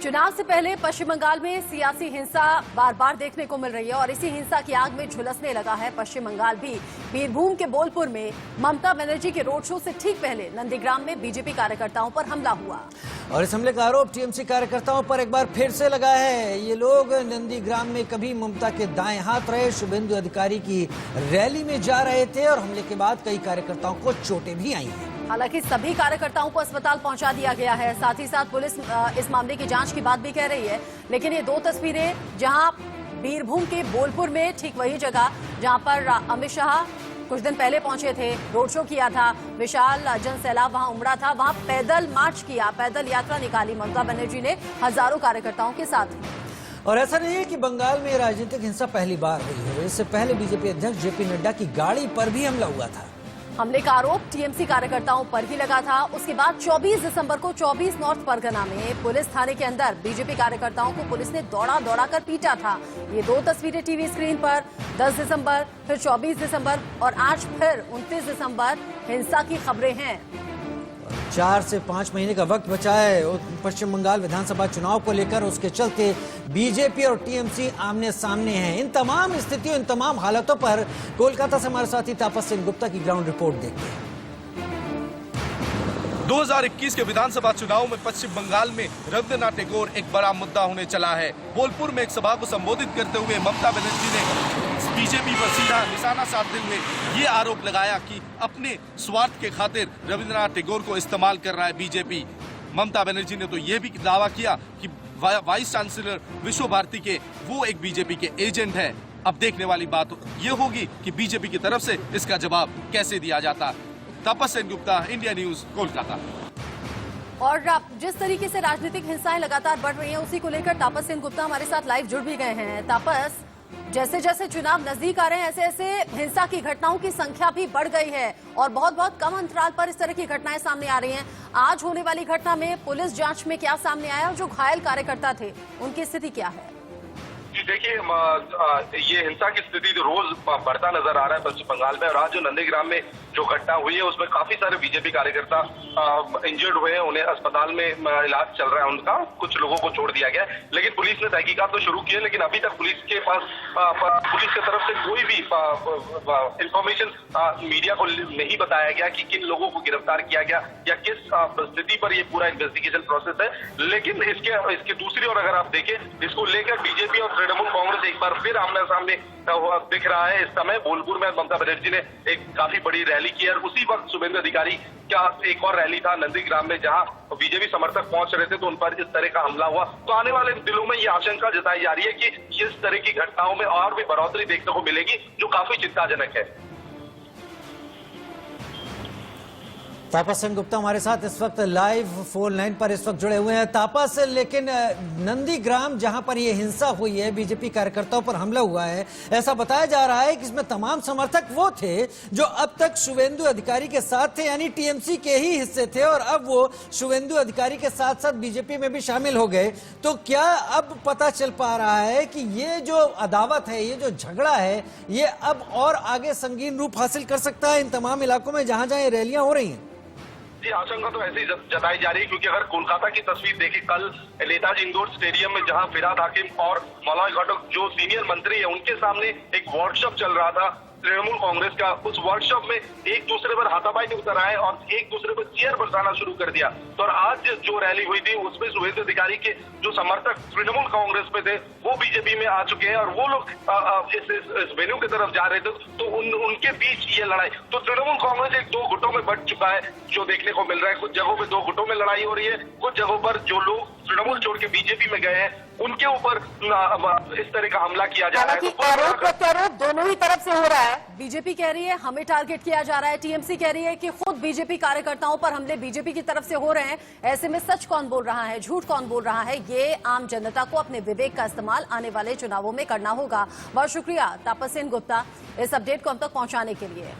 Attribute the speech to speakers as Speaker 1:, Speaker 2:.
Speaker 1: चुनाव से पहले पश्चिम बंगाल में सियासी हिंसा बार बार देखने को मिल रही है और इसी हिंसा की आग में झुलसने लगा है पश्चिम बंगाल भी। बीरभूम के बोलपुर में ममता बनर्जी के रोड शो से ठीक पहले नंदीग्राम में बीजेपी कार्यकर्ताओं पर हमला हुआ
Speaker 2: और इस हमले का आरोप टीएमसी कार्यकर्ताओं पर एक बार फिर से लगा है। ये लोग नंदीग्राम में कभी ममता के दाएं हाथ रहे शुभेंदु अधिकारी की रैली में जा रहे थे और हमले के बाद कई कार्यकर्ताओं को चोटें भी आई हैं।
Speaker 1: हालांकि सभी कार्यकर्ताओं को अस्पताल पहुंचा दिया गया है। साथ ही साथ पुलिस इस मामले की जांच की बात भी कह रही है। लेकिन ये दो तस्वीरें जहां बीरभूम के बोलपुर में ठीक वही जगह जहां पर अमित शाह कुछ दिन पहले पहुंचे थे, रोड शो किया था, विशाल जनसैलाब वहां उमड़ा था, वहां पैदल मार्च किया, पैदल यात्रा निकाली ममता बनर्जी ने हजारों कार्यकर्ताओं के साथ।
Speaker 2: और ऐसा नहीं है कि बंगाल में राजनीतिक हिंसा पहली बार हुई है। इससे पहले बीजेपी अध्यक्ष जेपी नड्डा की गाड़ी पर भी हमला हुआ था।
Speaker 1: हमले का आरोप टीएमसी कार्यकर्ताओं पर ही लगा था। उसके बाद 24 दिसंबर को 24 नॉर्थ परगना में पुलिस थाने के अंदर बीजेपी कार्यकर्ताओं को पुलिस ने दौड़ा कर पीटा था। ये दो तस्वीरें टीवी स्क्रीन पर 10 दिसंबर, फिर 24 दिसंबर और आज फिर 29 दिसंबर हिंसा की खबरें हैं।
Speaker 2: 4 से 5 महीने का वक्त बचा है पश्चिम बंगाल विधानसभा चुनाव को लेकर। उसके चलते बीजेपी और टीएमसी आमने सामने हैं। इन तमाम स्थितियों, इन तमाम हालातों पर कोलकाता से हमारे साथी तापस सिंह गुप्ता की ग्राउंड रिपोर्ट देखते हैं।
Speaker 3: 2021 के विधानसभा चुनाव में पश्चिम बंगाल में रविंद्रनाथ टैगोर एक बड़ा मुद्दा होने चला है। बोलपुर में एक सभा को संबोधित करते हुए ममता बनर्जी ने बीजेपी पर सीधा निशाना साधते हुए ये आरोप लगाया कि अपने स्वार्थ के खातिर रविंद्रनाथ टैगोर को इस्तेमाल कर रहा है बीजेपी। ममता बनर्जी ने तो ये भी दावा किया कि वाइस चांसलर विश्व भारती के वो एक बीजेपी के एजेंट है। अब देखने वाली बात ये होगी कि बीजेपी की तरफ से इसका जवाब कैसे दिया जाता। तापस सिंह गुप्ता, इंडिया न्यूज, कोलकाता।
Speaker 1: और जिस तरीके से राजनीतिक हिंसाएं लगातार बढ़ रही हैं उसी को लेकर तापस सिंह गुप्ता हमारे साथ लाइव जुड़ भी गए हैं। तापस, जैसे जैसे चुनाव नजदीक आ रहे हैं ऐसे ऐसे हिंसा की घटनाओं की संख्या भी बढ़ गई है और बहुत बहुत कम अंतराल पर इस तरह की घटनाएं सामने आ रही हैं। आज होने वाली घटना में पुलिस जांच में क्या सामने आया और जो घायल कार्यकर्ता थे उनकी स्थिति क्या है?
Speaker 4: जी देखिए, ये हिंसा की स्थिति रोज बढ़ता नजर आ रहा है पश्चिम बंगाल में। और आज जो नंदीग्राम में जो घटना हुई है उसमें काफी सारे बीजेपी कार्यकर्ता इंजर्ड हुए हैं। उन्हें अस्पताल में इलाज चल रहा है उनका। कुछ लोगों को छोड़ दिया गया है। लेकिन पुलिस ने तहकीकात तो शुरू की है, लेकिन अभी तक पुलिस के पास पुलिस की तरफ से कोई भी इंफॉर्मेशन मीडिया को नहीं बताया गया कि किन लोगों को गिरफ्तार किया गया या किस स्थिति पर ये पूरा इन्वेस्टिगेशन प्रोसेस है। लेकिन इसके दूसरी ओर अगर आप देखें, इसको लेकर बीजेपी और तृणमूल कांग्रेस एक बार फिर आमने सामने दिख रहा है। इस समय बोलपुर में ममता बनर्जी ने एक काफी बड़ी रैली की और उसी वक्त शुभेंदु अधिकारी का एक और रैली था नंदीग्राम में, जहां बीजेपी समर्थक पहुंच रहे थे तो उन पर इस तरह का हमला हुआ। तो आने वाले दिनों में ये आशंका जताई जा रही है कि इस तरह की घटनाओं में और भी बढ़ोतरी देखने को मिलेगी, जो काफी चिंताजनक है।
Speaker 2: तापस सिंह गुप्ता हमारे साथ इस वक्त लाइव फोन लाइन पर इस वक्त जुड़े हुए हैं। तापस, लेकिन नंदीग्राम जहां पर यह हिंसा हुई है, बीजेपी कार्यकर्ताओं पर हमला हुआ है, ऐसा बताया जा रहा है कि इसमें तमाम समर्थक वो थे जो अब तक शुभेंदु अधिकारी के साथ थे, यानी टीएमसी के ही हिस्से थे और अब वो शुभेंदु अधिकारी के साथ साथ बीजेपी में भी शामिल हो गए। तो क्या अब पता चल पा रहा है कि ये जो अदावत है, ये जो झगड़ा है, ये अब और आगे संगीन रूप हासिल कर सकता है इन तमाम इलाकों में जहां जहां ये रैलियां हो रही हैं?
Speaker 4: जी, आशंका तो ऐसे ही जताई जा रही है, क्योंकि अगर कोलकाता की तस्वीर देखें, कल नेताजी इंडोर स्टेडियम में जहां फिरहाद हाकिम और मलय घटक जो सीनियर मंत्री है उनके सामने एक वर्कशॉप चल रहा था तृणमूल कांग्रेस का। उस वर्कशॉप में एक दूसरे पर हाथापाई में उतर आए और एक दूसरे पर चेयर बरसाना शुरू कर दिया। तो आज जो रैली हुई थी उसमें शुभेंदु अधिकारी के जो समर्थक तृणमूल कांग्रेस में थे वो बीजेपी में आ चुके हैं और वो लोग इस वेन्यू की तरफ जा रहे थे। तो उनके बीच ये लड़ाई, तो तृणमूल कांग्रेस एक दो गुटों में बंट चुका है, जो देखने को मिल रहा है। कुछ जगहों पे दो गुटों में लड़ाई हो रही है, कुछ जगहों पर जो लोग तृणमूल छोड़ के बीजेपी में गए हैं उनके ऊपर इस तरह का हमला किया जा रहा है।
Speaker 1: तो आरोप प्रत्यारोप दोनों ही तरफ से हो रहा है। बीजेपी कह रही है हमें टारगेट किया जा रहा है, टीएमसी कह रही है कि खुद बीजेपी कार्यकर्ताओं पर हमले बीजेपी की तरफ से हो रहे हैं। ऐसे में सच कौन बोल रहा है, झूठ कौन बोल रहा है, ये आम जनता को अपने विवेक का इस्तेमाल आने वाले चुनावों में करना होगा। बहुत शुक्रिया तापस सिंह गुप्ता इस अपडेट को हम तक पहुंचाने के लिए।